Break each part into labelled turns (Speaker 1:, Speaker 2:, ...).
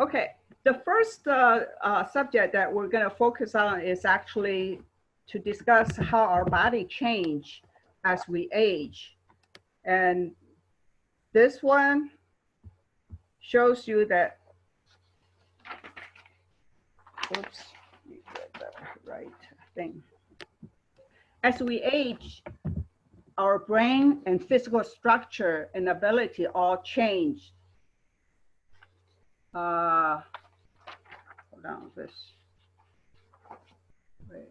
Speaker 1: Okay, the first subject that we're going to focus on is actually to discuss how our body change as we age. And this one shows you that, oops, let me get the right thing. As we age, our brain and physical structure and ability all change. Hold on, this. Wait.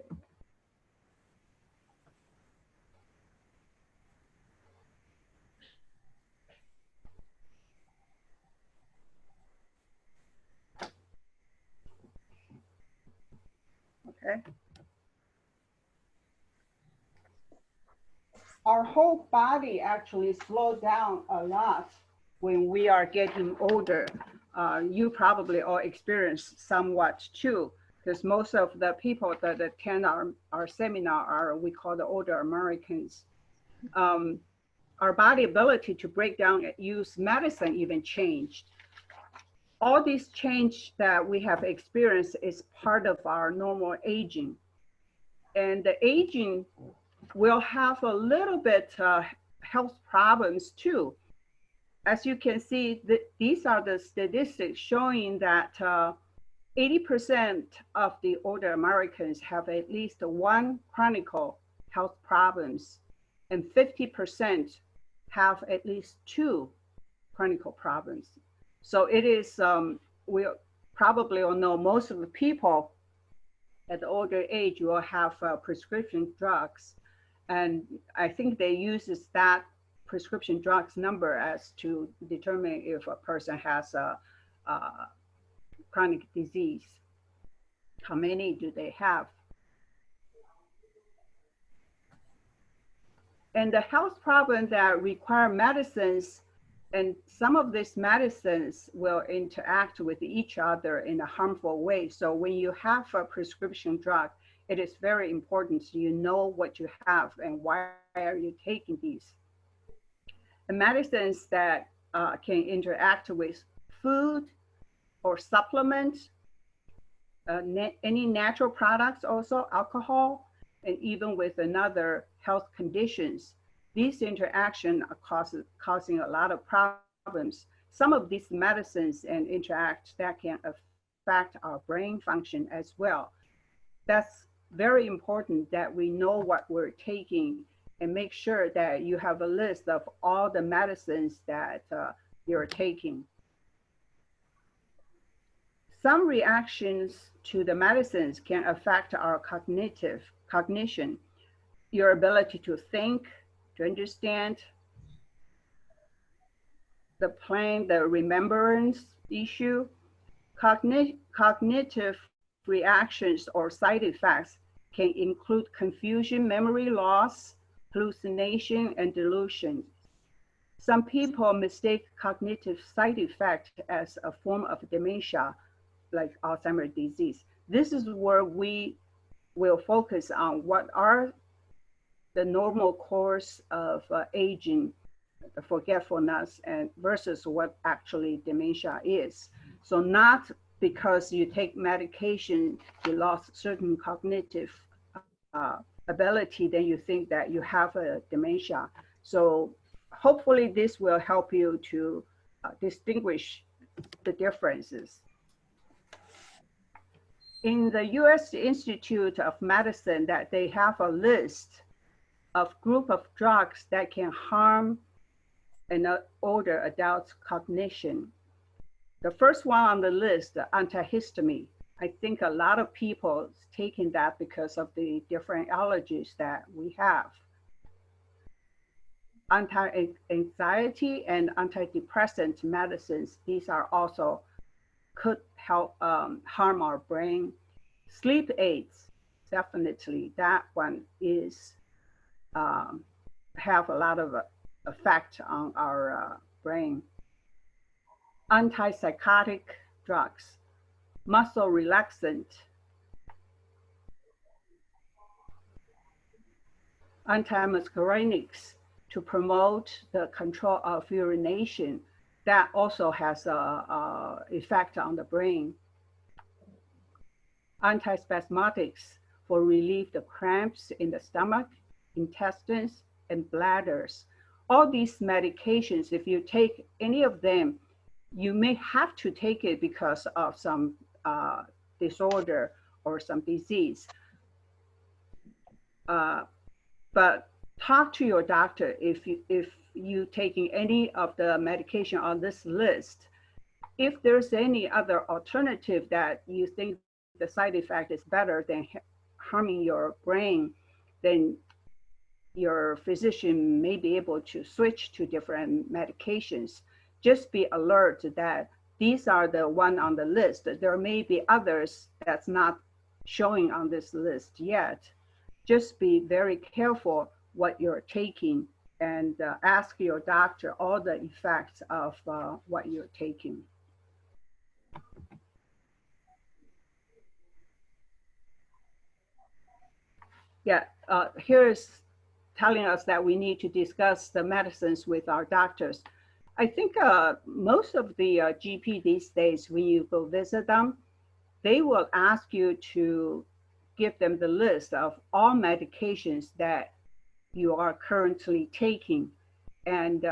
Speaker 1: Okay. Our whole body actually slows down a lot when we are getting older. You probably all experience somewhat too, because most of the people that attend our seminar are, we call the older Americans. Our body ability to break down and use medicine even changed. All these change that we have experienced is part of our normal aging. And the aging will have a little bit health problems too. As you can see, these are the statistics showing that 80% of the older Americans have at least one chronic health problems, and 50% have at least two chronic problems. So it is, we probably all know most of the people at the older age will have prescription drugs. And I think they use that prescription drugs number as to determine if a person has a chronic disease. How many do they have? And the health problems that require medicines, and some of these medicines will interact with each other in a harmful way. So when you have a prescription drug, it is very important so you know what you have and why are you taking these. The medicines that can interact with food or supplements, any natural products also, alcohol, and even with another health conditions. These interactions are causing a lot of problems. Some of these medicines and interacts that can affect our brain function as well. That's very important that we know what we're taking and make sure that you have a list of all the medicines that you're taking. Some reactions to the medicines can affect our cognition, your ability to think, to understand, the plan, the remembrance issue. Cognitive reactions or side effects can include confusion, memory loss, hallucination, and delusion. Some people mistake cognitive side effect as a form of dementia, like Alzheimer's disease. This is where we will focus on what are the normal course of aging, the forgetfulness, and versus what actually dementia is. So not because you take medication, you lost certain cognitive ability, then you think that you have a dementia. So hopefully this will help you to distinguish the differences. In the US Institute of Medicine, that they have a list of group of drugs that can harm an older adult's cognition. The first one on the list, antihistamine. I think a lot of people taking that because of the different allergies that we have. Anti-anxiety and antidepressant medicines, these are also could help harm our brain. Sleep aids, definitely, that one is have a lot of effect on our brain. Antipsychotic drugs, muscle relaxant, antimuscarinics to promote the control of urination. that also has a effect on the brain. Antispasmodics for relieve the cramps in the stomach, intestines, and bladders. All these medications, if you take any of them, you may have to take it because of some disorder or some disease. But talk to your doctor if you taking any of the medication on this list. If there's any other alternative that you think the side effect is better than harming your brain, then your physician may be able to switch to different medications. Just be alert that these are the one on the list. There may be others that's not showing on this list yet. Just be very careful what you're taking and ask your doctor all the effects of what you're taking. Yeah, here is telling us that we need to discuss the medicines with our doctors. I think most of the GP these days, when you go visit them, they will ask you to give them the list of all medications that you are currently taking. And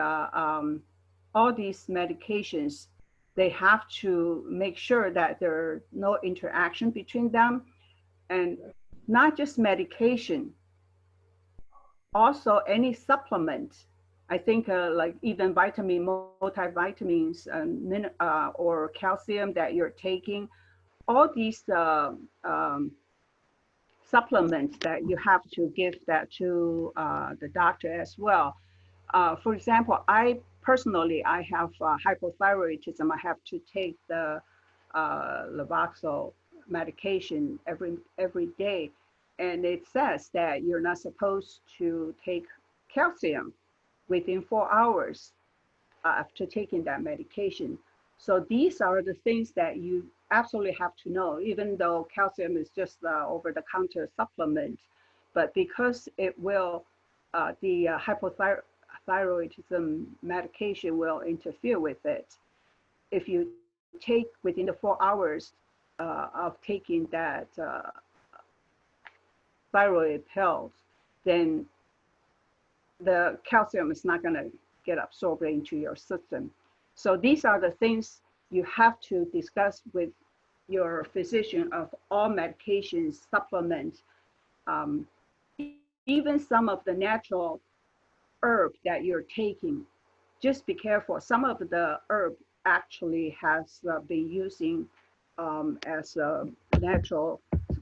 Speaker 1: all these medications, they have to make sure that there are no interaction between them. And not just medication, also any supplement. I think like even multivitamins or calcium that you're taking, all these supplements that you have to give that to the doctor as well. For example, I personally have hypothyroidism. I have to take the Levoxel medication every day. And it says that you're not supposed to take calcium within 4 hours after taking that medication. So these are the things that you absolutely have to know, even though calcium is just over-the-counter supplement. But because it will, the hypothyroidism medication will interfere with it. If you take within the 4 hours of taking that thyroid pills, then the calcium is not going to get absorbed into your system. So these are the things you have to discuss with your physician of all medications, supplements, even some of the natural herb that you're taking. Just be careful. Some of the herb actually has been using as a natural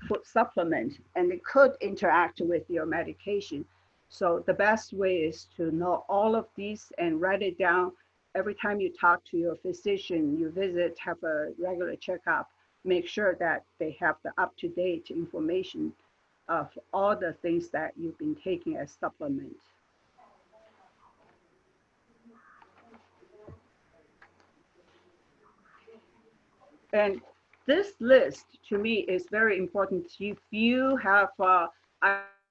Speaker 1: food supplement, and it could interact with your medication. So the best way is to know all of these and write it down. Every time you talk to your physician, you visit, have a regular checkup, make sure that they have the up-to-date information of all the things that you've been taking as supplements. And this list to me is very important. If you have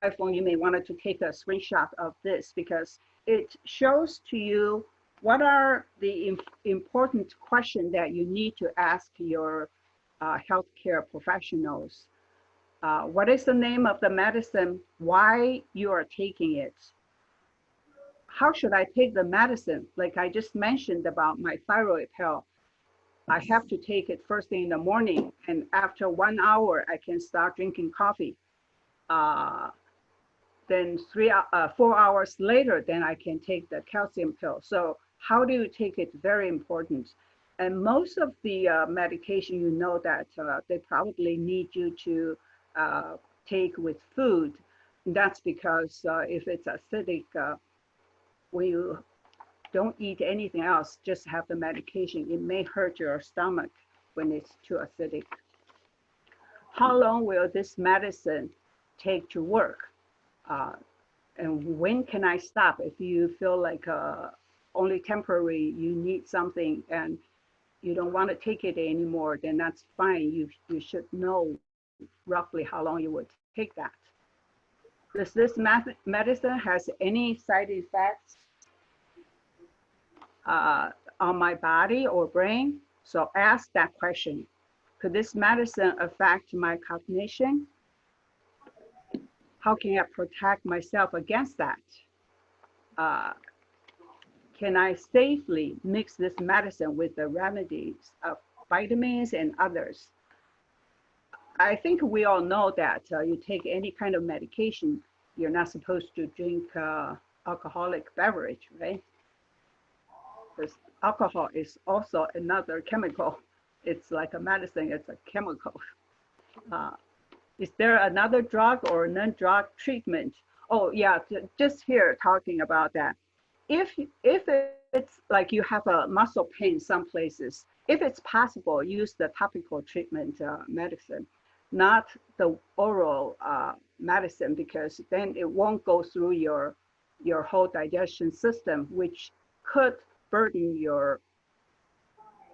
Speaker 1: iPhone, you may want to take a screenshot of this because it shows to you what are the important questions that you need to ask your healthcare professionals. What is the name of the medicine? Why you are taking it? How should I take the medicine? Like I just mentioned about my thyroid pill. I have to take it first thing in the morning, and after 1 hour, I can start drinking coffee. Then 4 hours later, then I can take the calcium pill. So how do you take it? Very important. And most of the medication, you know that they probably need you to take with food. And that's because if it's acidic, when you don't eat anything else, just have the medication, it may hurt your stomach when it's too acidic. How long will this medicine take to work? And when can I stop? If you feel like only temporary, you need something and you don't want to take it anymore, then that's fine. You should know roughly how long you would take that. Does this medicine has any side effects? on my body or brain? So ask that question. Could this medicine affect my cognition? How can I protect myself against that? Can I safely mix this medicine with the remedies of vitamins and others? I think we all know that you take any kind of medication, you're not supposed to drink alcoholic beverage, right? Because alcohol is also another chemical. It's like a medicine, it's a chemical. Is there another drug or non-drug treatment? Oh yeah, just here talking about that. If it's like you have a muscle pain some places, if it's possible, use the topical treatment medicine, not the oral medicine, because then it won't go through your whole digestion system, which could burden your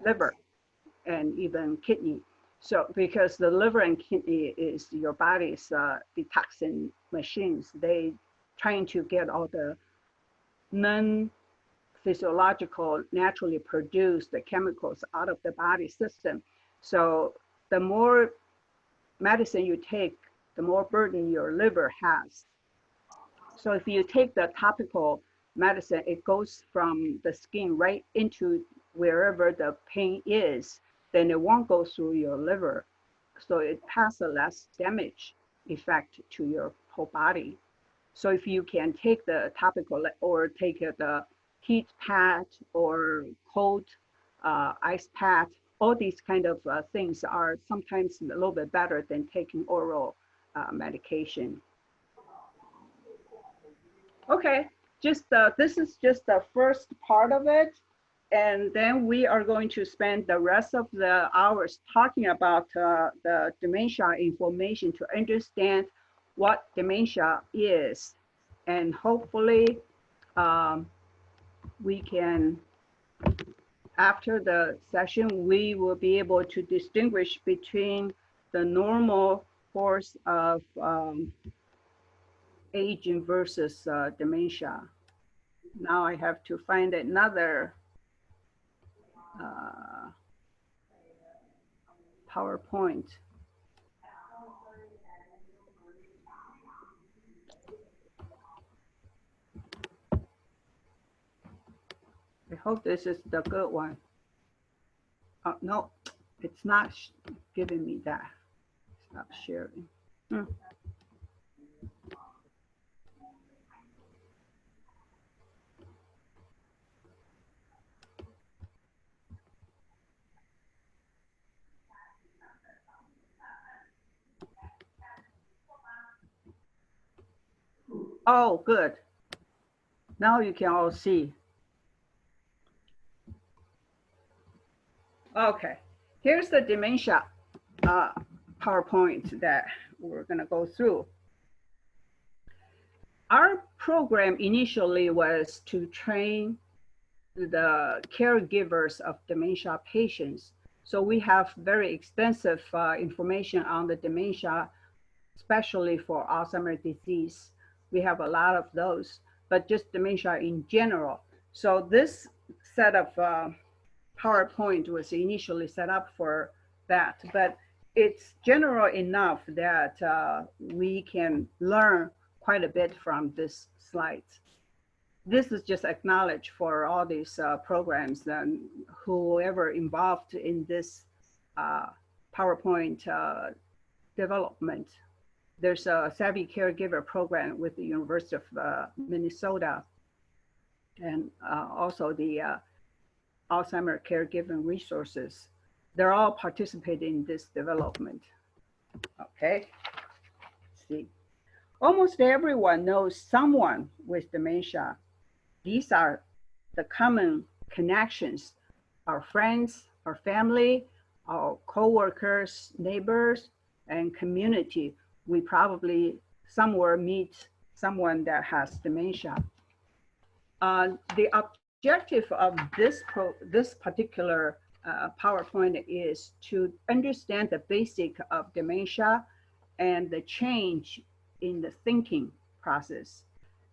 Speaker 1: liver and even kidney. So because the liver and kidney is your body's detoxin machines, they trying to get all the non-physiological, naturally produced chemicals out of the body system. So the more medicine you take, the more burden your liver has. So if you take the topical medicine, it goes from the skin right into wherever the pain is, then it won't go through your liver. So it has a less damage effect to your whole body. So if you can take the topical or take the heat pad or cold ice pad, all these kind of things are sometimes a little bit better than taking oral medication. Okay, just this is just the first part of it. And then we are going to spend the rest of the hours talking about the dementia information to understand what dementia is. And hopefully we can, after the session, we will be able to distinguish between the normal course of aging versus dementia. Now I have to find another PowerPoint. I hope this is the good one. No, it's not giving me that. Stop sharing. Oh, good. Now you can all see. Okay, here's the dementia PowerPoint that we're gonna go through. Our program initially was to train the caregivers of dementia patients. So we have very extensive information on the dementia, especially for Alzheimer's disease. We have a lot of those, but just dementia in general. So this set of PowerPoint was initially set up for that, but it's general enough that we can learn quite a bit from this slide. This is just acknowledged for all these programs and whoever involved in this PowerPoint development. There's a Savvy Caregiver program with the University of Minnesota, and also the Alzheimer Caregiving Resources. They're all participating in this development. Okay, let's see. Almost everyone knows someone with dementia. These are the common connections: our friends, our family, our co-workers, neighbors, and community. We probably somewhere meet someone that has dementia. The objective of this particular PowerPoint is to understand the basic of dementia and the change in the thinking process,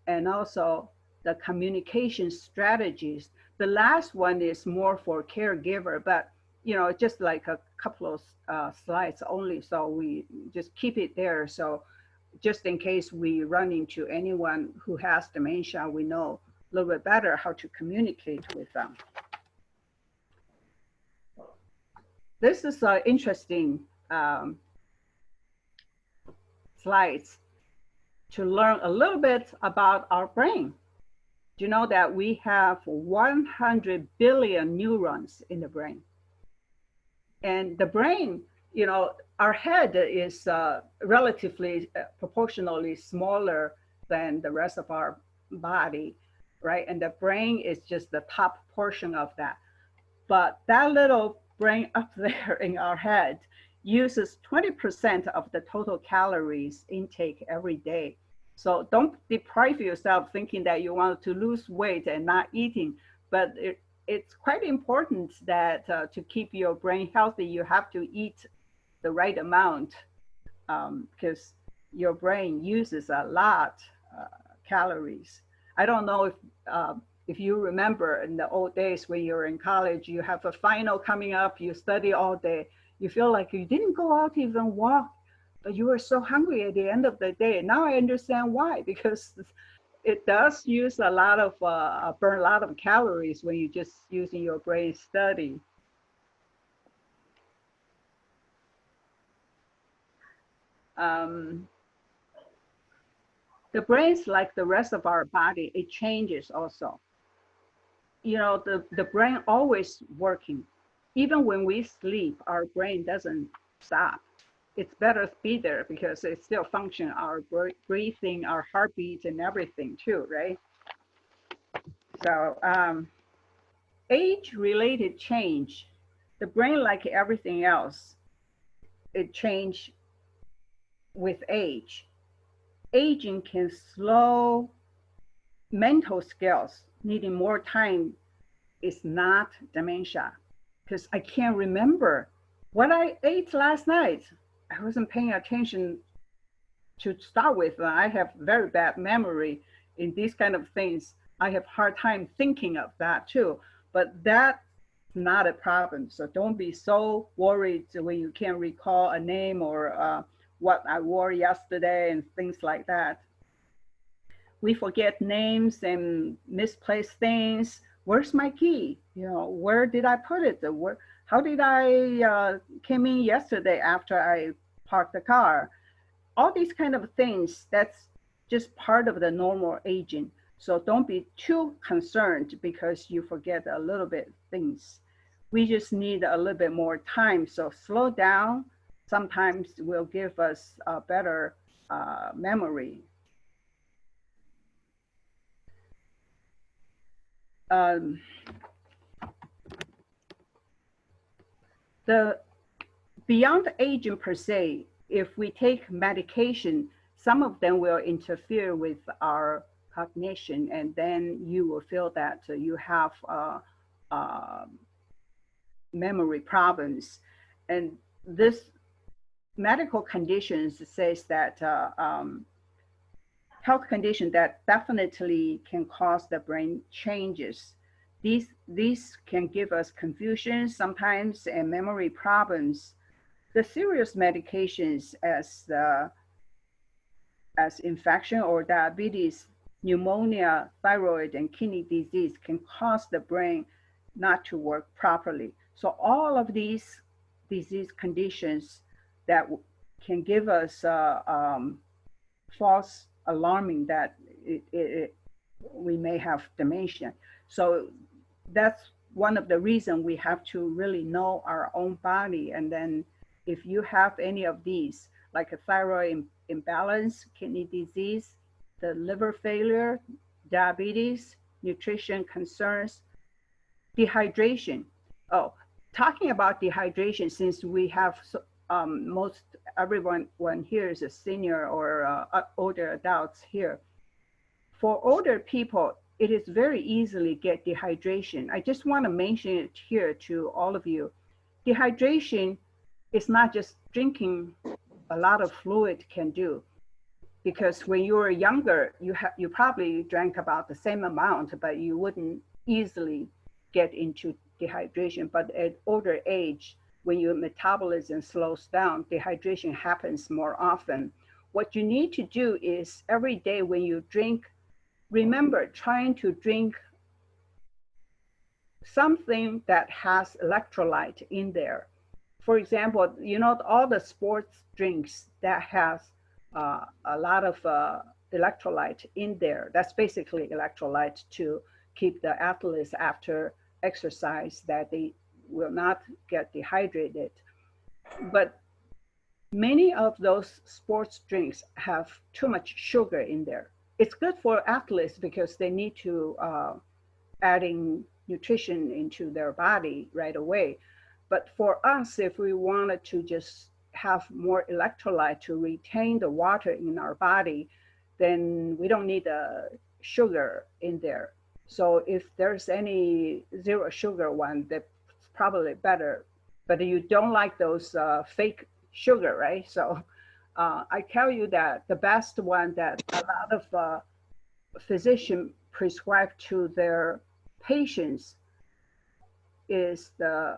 Speaker 1: and also the communication strategies. The last one is more for caregiver, but just like a couple of slides only. So we just keep it there. So just in case we run into anyone who has dementia, we know a little bit better how to communicate with them. This is interesting slides to learn a little bit about our brain. Do you know that we have 100 billion neurons in the brain? And the brain, our head is relatively proportionally smaller than the rest of our body, right? And the brain is just the top portion of that. But that little brain up there in our head uses 20% of the total calories intake every day. So don't deprive yourself thinking that you want to lose weight and not eating, but it's quite important that to keep your brain healthy, you have to eat the right amount because your brain uses a lot calories. I don't know if you remember in the old days when you were in college, you have a final coming up, you study all day, you feel like you didn't go out to even walk, but you were so hungry at the end of the day. Now I understand why, because it does use a lot of, burn a lot of calories when you're just using your brain study. The brain's like the rest of our body, it changes also. The brain always working. Even when we sleep, our brain doesn't stop. It's better to be there because it still functions, our breathing, our heartbeat and everything too, right? So age-related change, the brain, like everything else, it changes with age. Aging can slow mental skills, needing more time is not dementia, because I can't remember what I ate last night. I wasn't paying attention to start with. I have very bad memory in these kind of things. I have hard time thinking of that too, but that's not a problem. So don't be so worried when you can't recall a name or what I wore yesterday and things like that. We forget names and misplace things. Where's my key? Where did I put it? How did I came in yesterday after I parked the car? All these kind of things, that's just part of the normal aging. So don't be too concerned because you forget a little bit things. We just need a little bit more time. So slow down sometimes will give us a better memory. The beyond aging per se, if we take medication, some of them will interfere with our cognition, and then you will feel that you have memory problems. And this medical conditions says that health condition that definitely can cause the brain changes. These can give us confusion sometimes and memory problems. The serious medications as infection or diabetes, pneumonia, thyroid, and kidney disease can cause the brain not to work properly. So all of these disease conditions that can give us false alarming that we may have dementia. So that's one of the reasons we have to really know our own body. And then if you have any of these, like a thyroid imbalance, kidney disease, the liver failure, diabetes, nutrition concerns, dehydration. Oh, talking about dehydration, since we have most everyone here is a senior or older adults here. For older people, it is very easily get dehydration. I just want to mention it here to all of you. Dehydration is not just drinking a lot of fluid can do. because when you were younger, you probably drank about the same amount, but you wouldn't easily get into dehydration. But at older age, when your metabolism slows down, dehydration happens more often. What you need to do is every day when you drink, remember trying to drink something that has electrolyte in there. For example, you know, all the sports drinks that has a lot of electrolyte in there, that's basically electrolyte to keep the athletes after exercise that they will not get dehydrated. But many of those sports drinks have too much sugar in there. It's good for athletes because they need to adding nutrition into their body right away. But for us, if we wanted to just have more electrolyte to retain the water in our body, then we don't need the sugar in there. So if there's any zero sugar one, that's probably better. But you don't like those fake sugar, right? So I tell you that the best one that a lot of physicians prescribe to their patients is the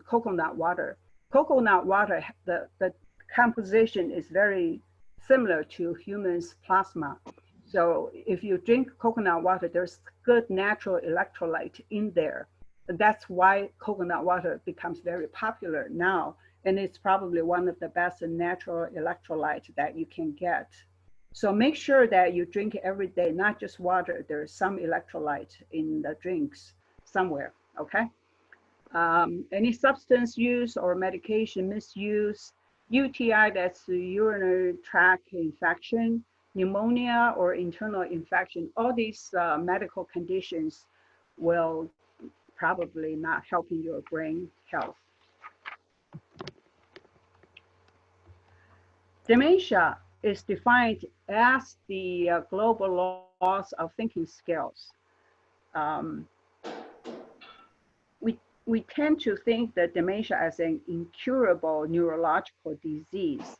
Speaker 1: coconut water. Coconut water, the composition is very similar to humans' plasma. So if you drink coconut water, there's good natural electrolyte in there. And that's why coconut water becomes very popular now. And it's probably one of the best natural electrolytes that you can get. So make sure that you drink every day, not just water. There's some electrolyte in the drinks somewhere, okay? Any substance use or medication misuse, UTI, that's the urinary tract infection, pneumonia or internal infection, all these medical conditions will probably not helping your brain health. Dementia is defined as the global loss of thinking skills. We tend to think that dementia as an incurable neurological disease,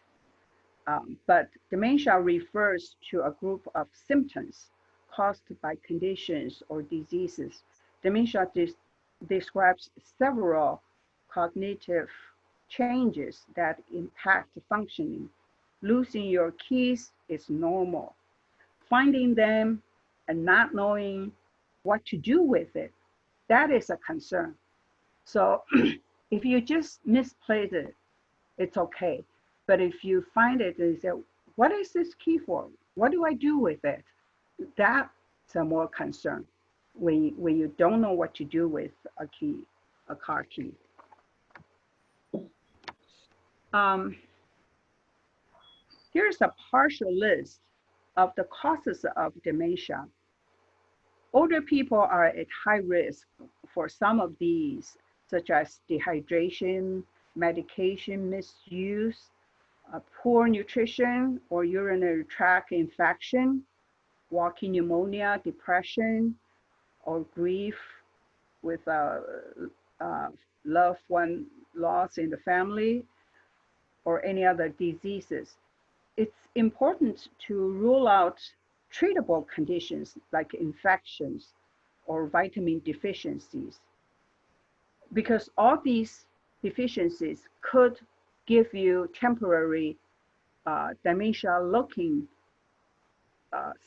Speaker 1: but dementia refers to a group of symptoms caused by conditions or diseases. Dementia describes several cognitive changes that impact functioning. Losing your keys is normal. Finding them and not knowing what to do with it, that is a concern. So if you just misplace it, it's okay. But if you find it and say, what is this key for? What do I do with it? That's a more concern when you don't know what to do with a key, a car key. Here's a partial list of the causes of dementia. Older people are at high risk for some of these, such as dehydration, medication misuse, poor nutrition or urinary tract infection, walking pneumonia, depression, or grief with a loved one loss in the family, or any other diseases. It's important to rule out treatable conditions like infections or vitamin deficiencies, because all these deficiencies could give you temporary dementia-looking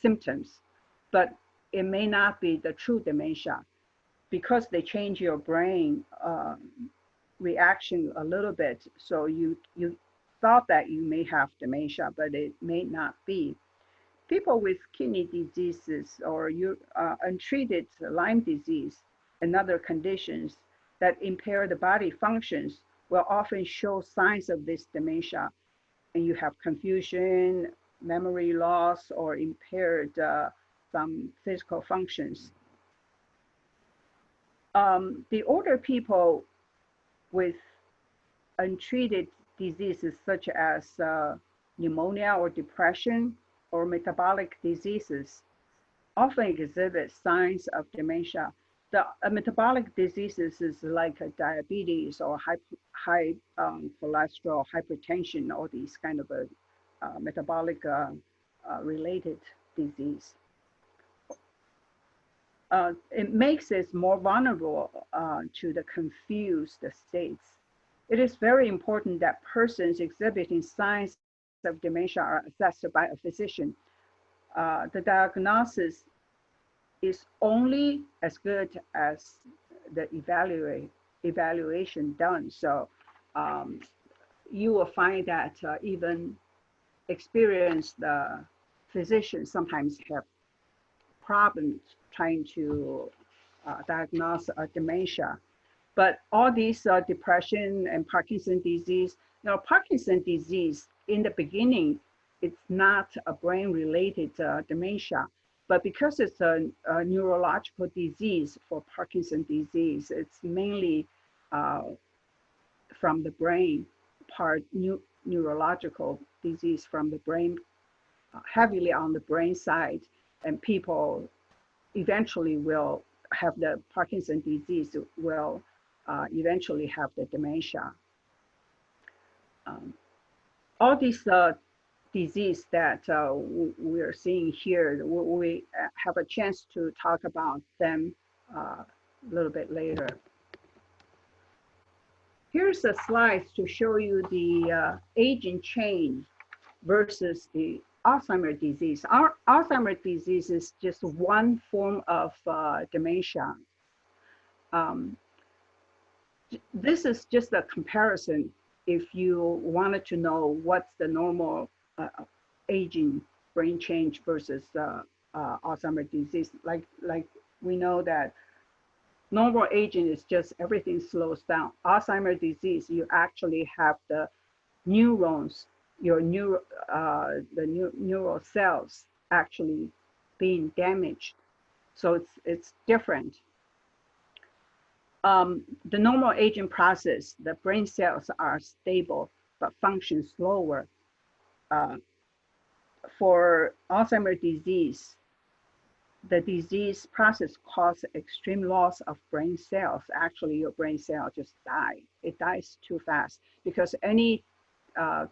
Speaker 1: symptoms, but it may not be the true dementia because they change your brain reaction a little bit. So you thought that you may have dementia, but it may not be. People with kidney diseases or untreated Lyme disease and other conditions that impair the body functions will often show signs of this dementia. And you have confusion, memory loss, or impaired some physical functions. The older people with untreated diseases such as pneumonia or depression or metabolic diseases often exhibit signs of dementia. The metabolic diseases is like diabetes or high cholesterol, hypertension, all these kind of metabolic related disease. It makes it more vulnerable to the confused states. It is very important that persons exhibiting signs of dementia are assessed by a physician. The diagnosis is only as good as the evaluation done. So you will find that even experienced physicians sometimes have problems trying to diagnose dementia. But all these depression and Parkinson's disease, Parkinson's disease in the beginning, it's not a brain-related dementia, but because it's a neurological disease for Parkinson's disease, it's mainly from the brain part, neurological disease from the brain, heavily on the brain side, and people eventually will have the Parkinson's disease, will eventually have the dementia. All these disease that we are seeing here, we have a chance to talk about them a little bit later. Here's a slide to show you the aging change versus the Alzheimer's disease. Our Alzheimer's disease is just one form of dementia. This is just a comparison if you wanted to know what's the normal aging brain change versus Alzheimer's disease. Like we know that normal aging is just everything slows down. Alzheimer's disease, you actually have the neurons, your neural cells actually being damaged. So it's different. The normal aging process, the brain cells are stable but function slower. For Alzheimer's disease, the disease process causes extreme loss of brain cells. Actually, your brain cell just die. It dies too fast because any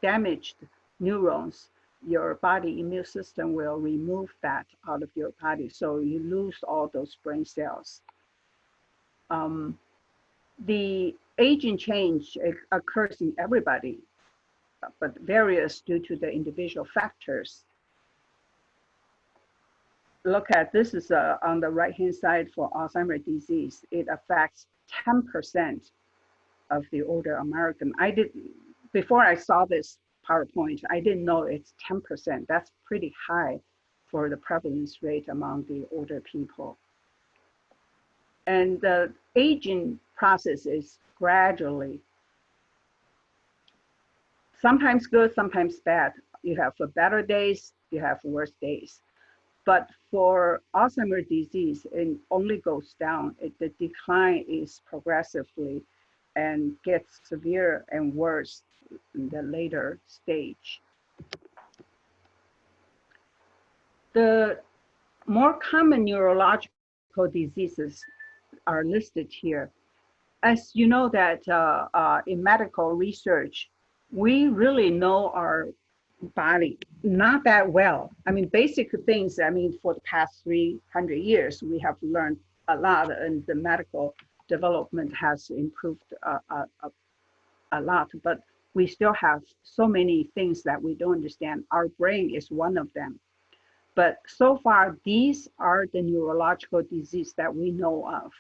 Speaker 1: damaged neurons, your body immune system will remove that out of your body. So you lose all those brain cells. The aging change occurs in everybody, but varies due to the individual factors. Look at this is on the right-hand side for Alzheimer's disease. It affects 10% of the older American. Before I saw this PowerPoint, I didn't know it's 10%. That's pretty high for the prevalence rate among the older people. And the aging process is gradually, sometimes good, sometimes bad. You have better days, you have worse days. But for Alzheimer's disease, it only goes down. The decline is progressively and gets severe and worse in the later stage. The more common neurological diseases are listed here. As you know that in medical research, we really know our body not that well. I mean, basic things, for the past 300 years, we have learned a lot, and the medical development has improved a lot, but we still have so many things that we don't understand. Our brain is one of them. But so far, these are the neurological disease that we know of.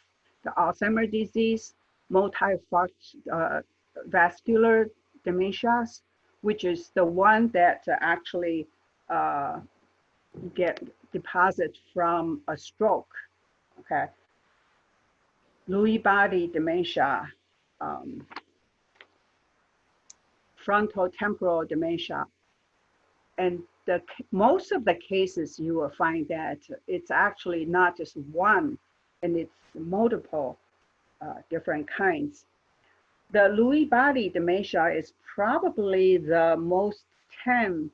Speaker 1: The Alzheimer's disease, multivascular dementias, which is the one that actually get deposit from a stroke, okay? Lewy body dementia, frontotemporal dementia. And most of the cases you will find that it's actually not just one, and it's multiple different kinds. The Lewy body dementia is probably the most tame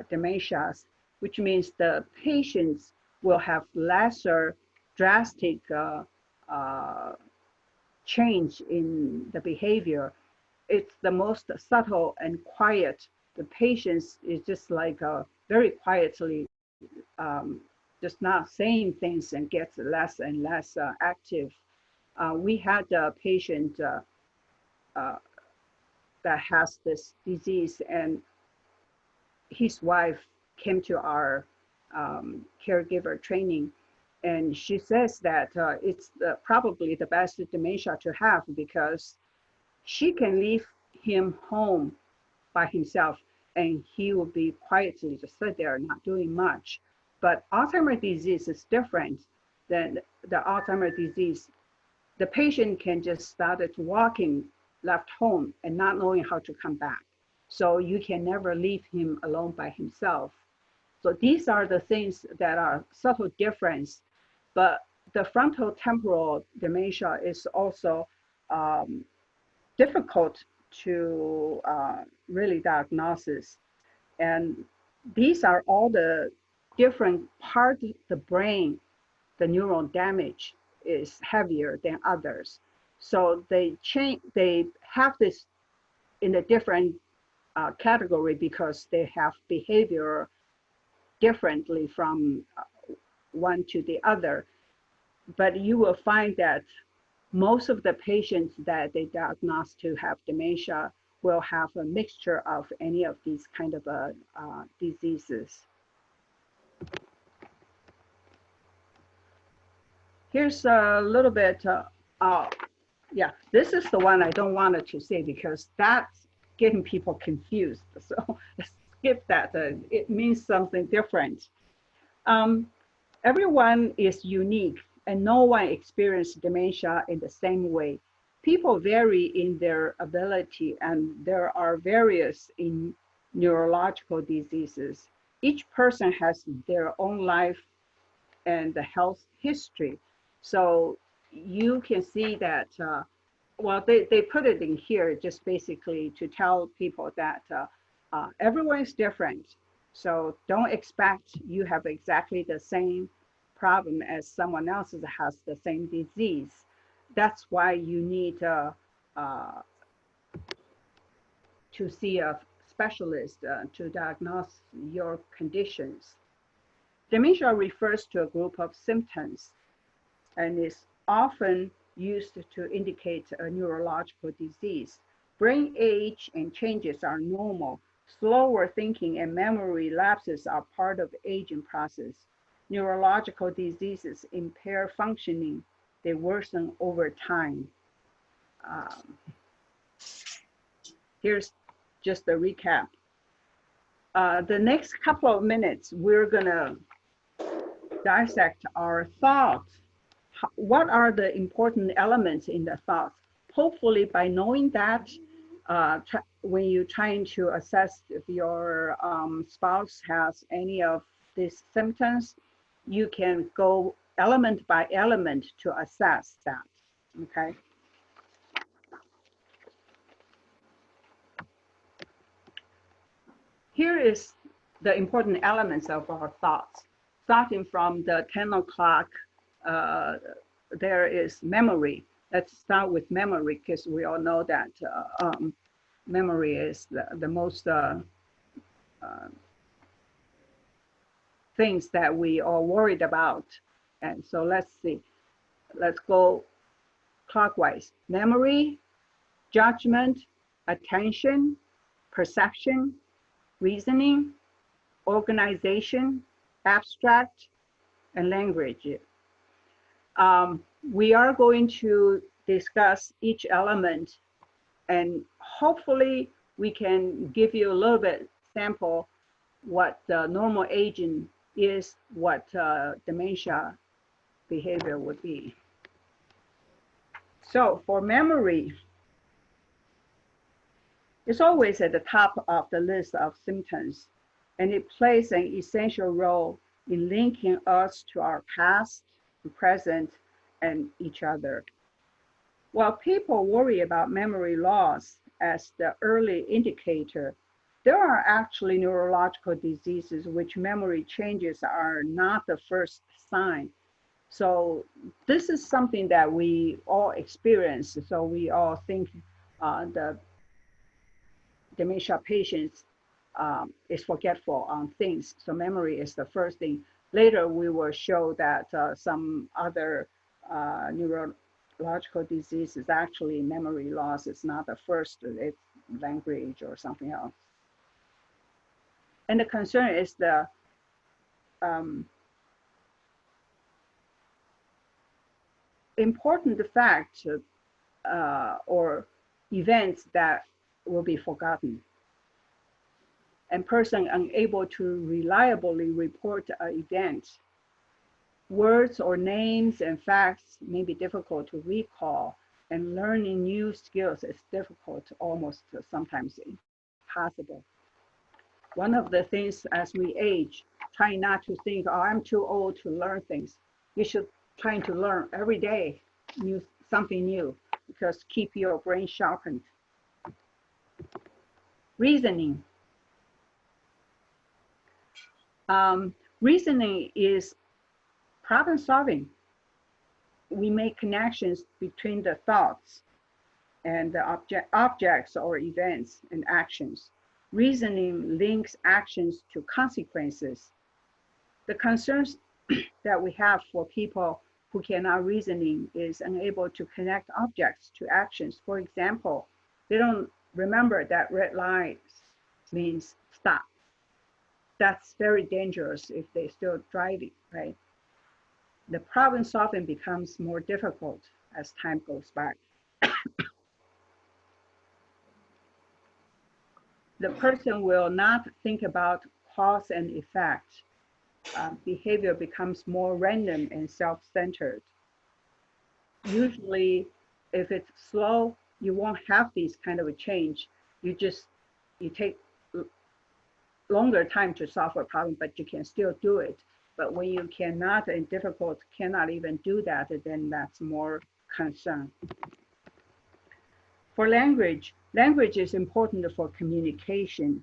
Speaker 1: dementias, which means the patients will have lesser drastic change in the behavior. It's the most subtle and quiet. The patients is just like very quietly, just not saying things and gets less and less active. We had a patient uh, that has this disease, and his wife came to our caregiver training, and she says that it's probably the best dementia to have because she can leave him home by himself and he will be quietly just sit there not doing much. But Alzheimer's disease is different than the Alzheimer's disease. The patient can just start walking, left home and not knowing how to come back. So you can never leave him alone by himself. So these are the things that are subtle difference, but the frontal temporal dementia is also difficult to really diagnose. And these are all the different parts of the brain, the neural damage is heavier than others. So they have this in a different category because they have behavior differently from one to the other. But you will find that most of the patients that they diagnose to have dementia will have a mixture of any of these kind of diseases. Here's a little bit, yeah, this is the one I don't want it to say because that's getting people confused. So skip that, it means something different. Everyone is unique and no one experiences dementia in the same way. People vary in their ability and there are various in neurological diseases. Each person has their own life and the health history. So you can see that, well, they put it in here just basically to tell people that everyone is different. So don't expect you have exactly the same problem as someone else has the same disease. That's why you need to see a specialist to diagnose your conditions. Dementia refers to a group of symptoms and is often used to indicate a neurological disease. Brain age and changes are normal. Slower thinking and memory lapses are part of the aging process. Neurological diseases impair functioning. They worsen over time. Here's just a recap. The next couple of minutes, we're gonna dissect our thoughts. What are the important elements in the thoughts? Hopefully by knowing that, when you're trying to assess if your spouse has any of these symptoms, you can go element by element to assess that, okay? Here is the important elements of our thoughts. Starting from the 10 o'clock, there is memory. Let's start with memory because we all know that memory is the most things that we are worried about. And so let's see, let's go clockwise. Memory, judgment, attention, perception, reasoning, organization, abstract, and language. We are going to discuss each element and hopefully we can give you a little bit sample what the normal aging is, what dementia behavior would be. So for memory, it's always at the top of the list of symptoms, and it plays an essential role in linking us to our past, present, and each other. While people worry about memory loss as the early indicator, there are actually neurological diseases which memory changes are not the first sign. So this is something that we all experience. So we all think the dementia patients is forgetful on things. So memory is the first thing. Later, we will show that some other neurological diseases actually memory loss is not the first, it's language or something else. And the concern is the important fact or events that will be forgotten, and person unable to reliably report an event. Words or names and facts may be difficult to recall, and learning new skills is difficult, almost sometimes impossible. One of the things as we age, try not to think, oh, I'm too old to learn things. You should try to learn every day something new, because keep your brain sharpened. Reasoning. Reasoning is problem solving. We make connections between the thoughts and the objects or events and actions. Reasoning links actions to consequences. The concerns that we have for people who cannot reasoning is unable to connect objects to actions. For example, they don't remember that red light means stop. That's very dangerous if they're still driving, right? The problem solving becomes more difficult as time goes by. The person will not think about cause and effect. Behavior becomes more random and self-centered. Usually, if it's slow, you won't have these kind of a change. You take longer time to solve a problem, but you can still do it. But when you cannot and difficult, cannot even do that, then that's more concern. For language is important for communication.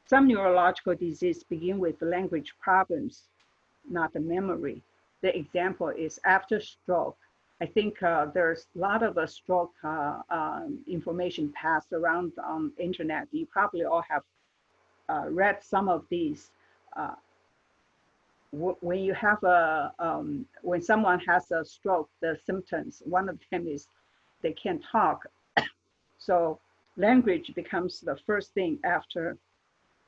Speaker 1: Some neurological diseases begin with language problems, not the memory. The example is after stroke. I think there's a lot of stroke information passed around on the internet. You probably all have read some of these. When you have when someone has a stroke, the symptoms, one of them is they can't talk. So language becomes the first thing after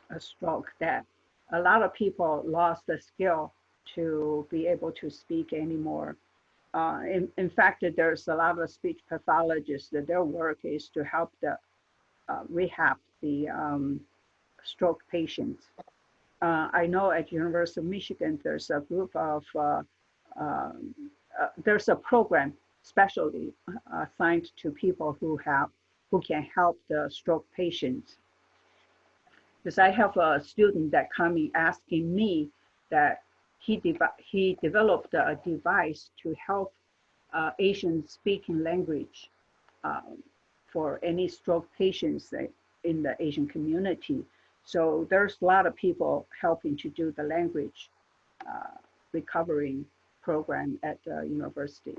Speaker 1: a stroke, that a lot of people lost the skill to be able to speak anymore. In fact, there's a lot of speech pathologists that their work is to help the rehab the stroke patients. I know at University of Michigan, there's a group of, there's a program specially assigned to people who can help the stroke patients. Because I have a student that coming asking me that he developed a device to help Asian speaking language for any stroke patients in the Asian community. So there's a lot of people helping to do the language recovering program at the university.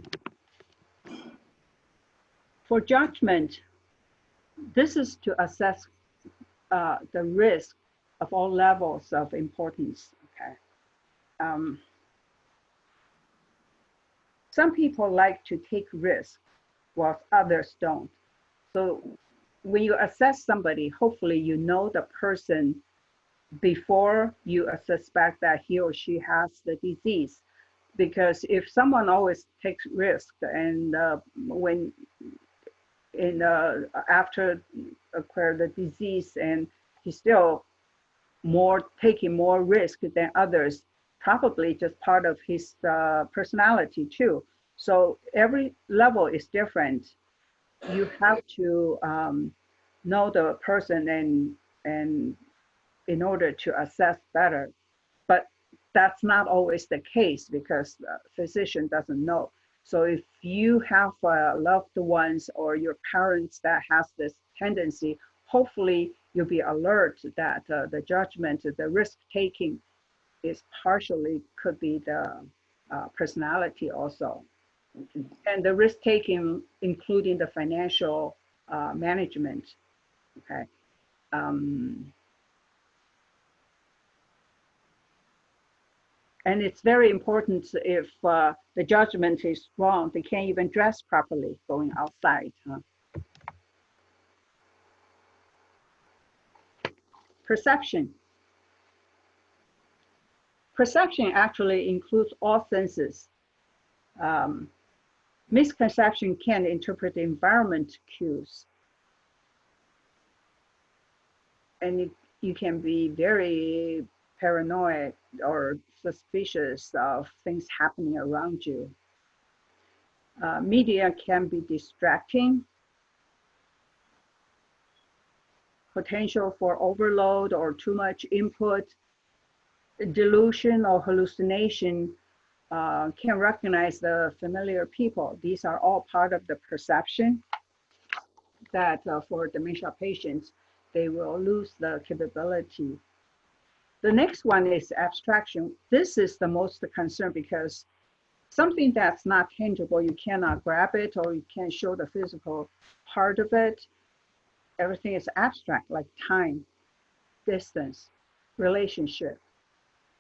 Speaker 1: For judgment, this is to assess the risk of all levels of importance. Okay. Some people like to take risks, while others don't. So when you assess somebody, hopefully you know the person before you suspect that he or she has the disease. Because if someone always takes risks and after acquire the disease and he's still taking more risk than others, probably just part of his personality too. So every level is different. You have to know the person and in order to assess better. But that's not always the case because the physician doesn't know. So if you have loved ones or your parents that has this tendency, hopefully you'll be alert that the judgment, the risk-taking is partially could be the personality also. And the risk-taking, including the financial management, okay? And it's very important if the judgment is wrong, they can't even dress properly going outside. Perception. Perception actually includes all senses. Misconception can interpret environment cues. And you can be very paranoid or suspicious of things happening around you. Media can be distracting. Potential for overload or too much input. Delusion or hallucination can recognize the familiar people. These are all part of the perception that for dementia patients, they will lose the capability. The next one is abstraction. This is the most concern because something that's not tangible, you cannot grab it or you can't show the physical part of it. Everything is abstract, like time, distance, relationship.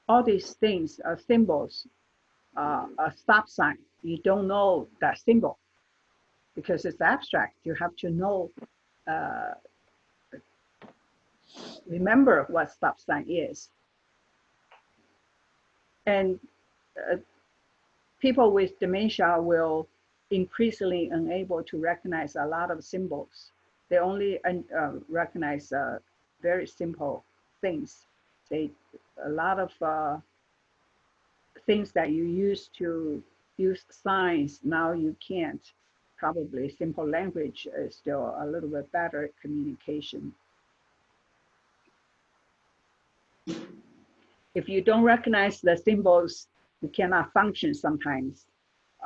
Speaker 1: All these things are symbols. A stop sign, you don't know that symbol because it's abstract. You have to know, remember what stop sign is. And people with dementia will increasingly unable to recognize a lot of symbols. They only recognize very simple things. A lot of things that you used to use signs, now you can't. Probably simple language is still a little bit better communication. If you don't recognize the symbols, you cannot function sometimes.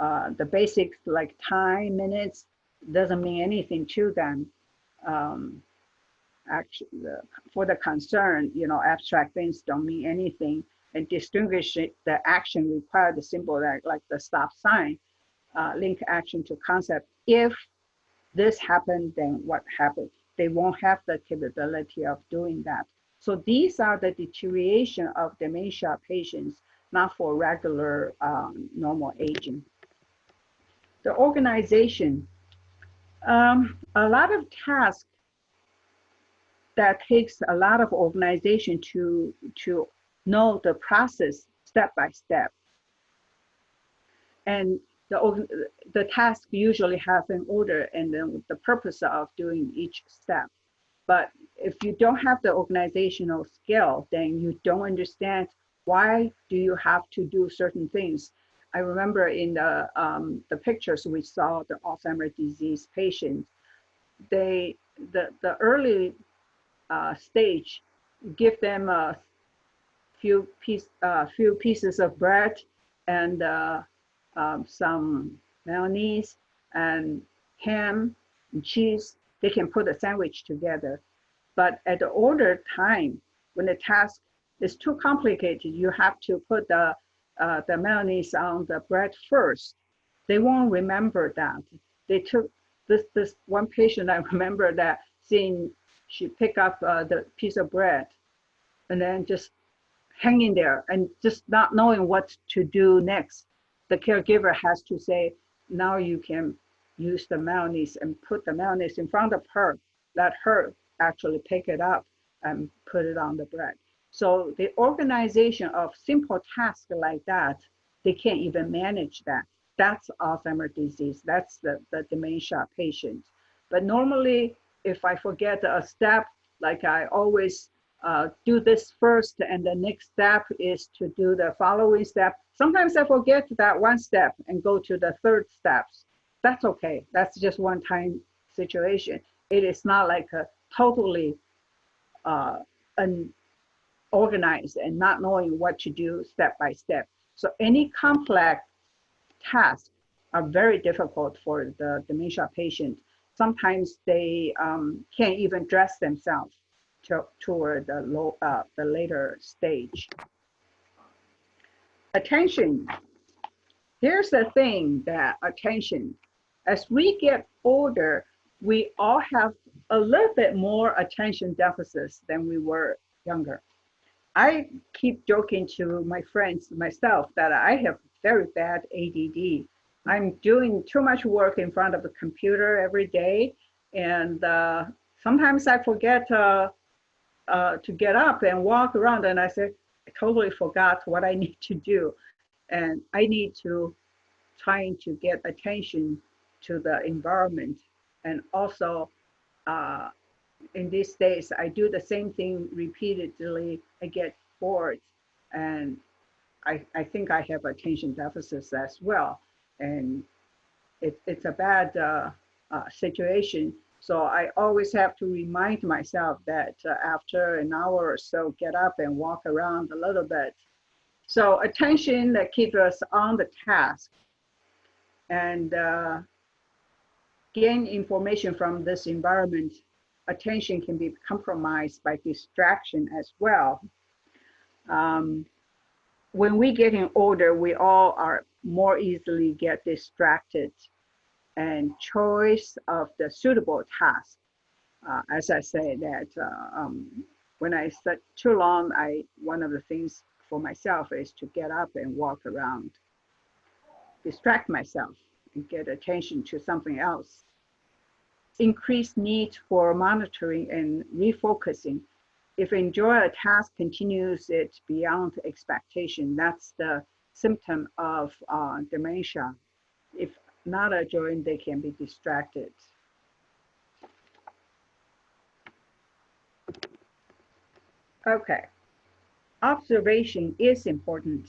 Speaker 1: The basics like time, minutes, doesn't mean anything to them. Actually, for the concern, abstract things don't mean anything. And distinguish the action required, the symbol like the stop sign, link action to concept. If this happened, then what happened? They won't have the capability of doing that. So these are the deterioration of dementia patients, not for regular normal aging. The organization, a lot of tasks that takes a lot of organization to know the process step by step. And the task usually have an order and then the purpose of doing each step. But if you don't have the organizational skill, then you don't understand why do you have to do certain things. I remember in the pictures we saw the Alzheimer's disease patients, the early stage, give them a few pieces of bread and some mayonnaise and ham and cheese. They can put a sandwich together. But at the older time, when the task is too complicated, you have to put the mayonnaise on the bread first. They won't remember that. They took this one patient, I remember that seeing she pick up the piece of bread and then just hanging there and just not knowing what to do next. The caregiver has to say, now you can use the mayonnaise and put the mayonnaise in front of her, let her actually pick it up and put it on the bread. So the organization of simple tasks like that, they can't even manage that. That's Alzheimer's disease. That's the dementia patient. But normally, if I forget a step, like I always do this first and the next step is to do the following step. Sometimes I forget that one step and go to the third steps. That's okay. That's just one time situation. It is not like a totally unorganized and not knowing what to do step by step. So any complex tasks are very difficult for the dementia patient. Sometimes they can't even dress themselves toward the later stage. Attention. Here's the thing that attention, as we get older, we all have a little bit more attention deficits than we were younger. I keep joking to my friends, myself, that I have very bad ADD. I'm doing too much work in front of the computer every day, and sometimes I forget to get up and walk around, and I say, I totally forgot what I need to do, and I need to trying to get attention to the environment, and also in these days, I do the same thing repeatedly. I get bored, and I think I have attention deficits as well. And it's a bad situation. So I always have to remind myself that after an hour or so, get up and walk around a little bit. So attention that keeps us on the task, and gain information from this environment. Attention can be compromised by distraction as well. When we getting older, we all are more easily get distracted, and choice of the suitable task. As I say that when I sit too long, one of the things for myself is to get up and walk around, distract myself and get attention to something else. Increased need for monitoring and refocusing. If enjoy a task continues it beyond expectation, that's the symptom of dementia. If not enjoying, they can be distracted. Okay, observation is important.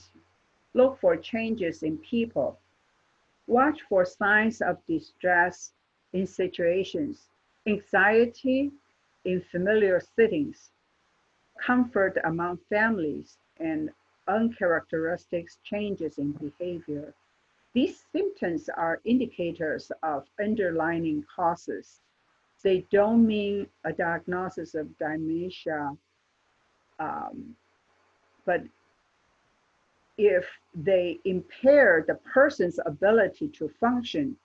Speaker 1: Look for changes in people. Watch for signs of distress in situations, anxiety in familiar settings, comfort among families, and uncharacteristic changes in behavior. These symptoms are indicators of underlying causes. They don't mean a diagnosis of dementia, but if they impair the person's ability to function,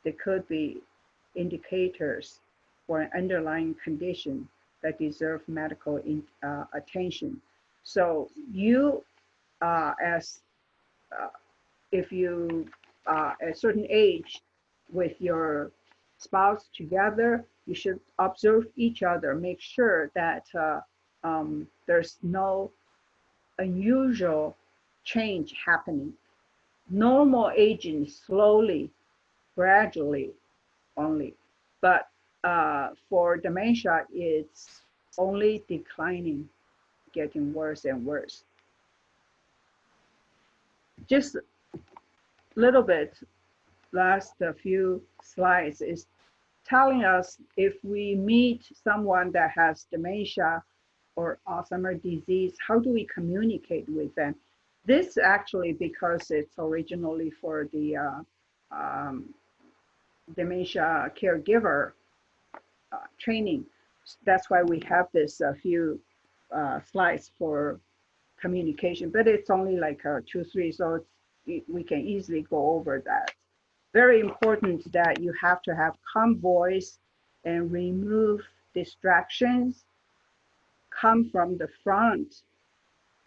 Speaker 1: they could be indicators for an underlying condition that deserve medical attention. So you, if you at a certain age with your spouse together, you should observe each other, make sure that there's no unusual change happening. Normal aging slowly, gradually only, but for dementia, it's only declining, getting worse and worse. Just a little bit, last few slides is telling us if we meet someone that has dementia or Alzheimer's disease, how do we communicate with them? This actually, because it's originally for the dementia caregiver training. That's why we have this few slides for communication, but it's only like 2-3, so we can easily go over that. Very important that you have to have calm voice and remove distractions. Come from the front,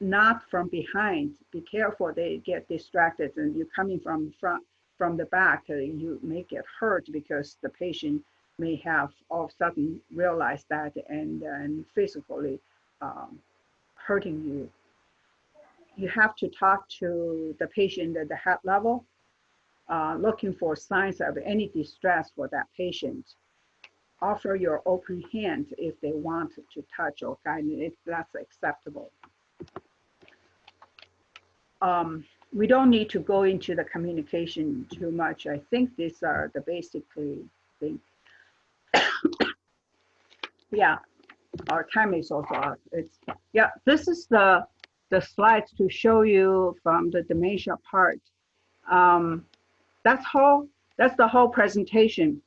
Speaker 1: not from behind. Be careful, they get distracted, and you're coming from front, from the back, you may get hurt because the patient may have all of a sudden realized that and physically hurting you. You have to talk to the patient at the head level, looking for signs of any distress for that patient. Offer your open hand if they want to touch or guide, if that's acceptable. We don't need to go into the communication too much. I think these are the basically things. Yeah, our time is also up. Yeah, this is the slides to show you from the dementia part. That's the whole presentation.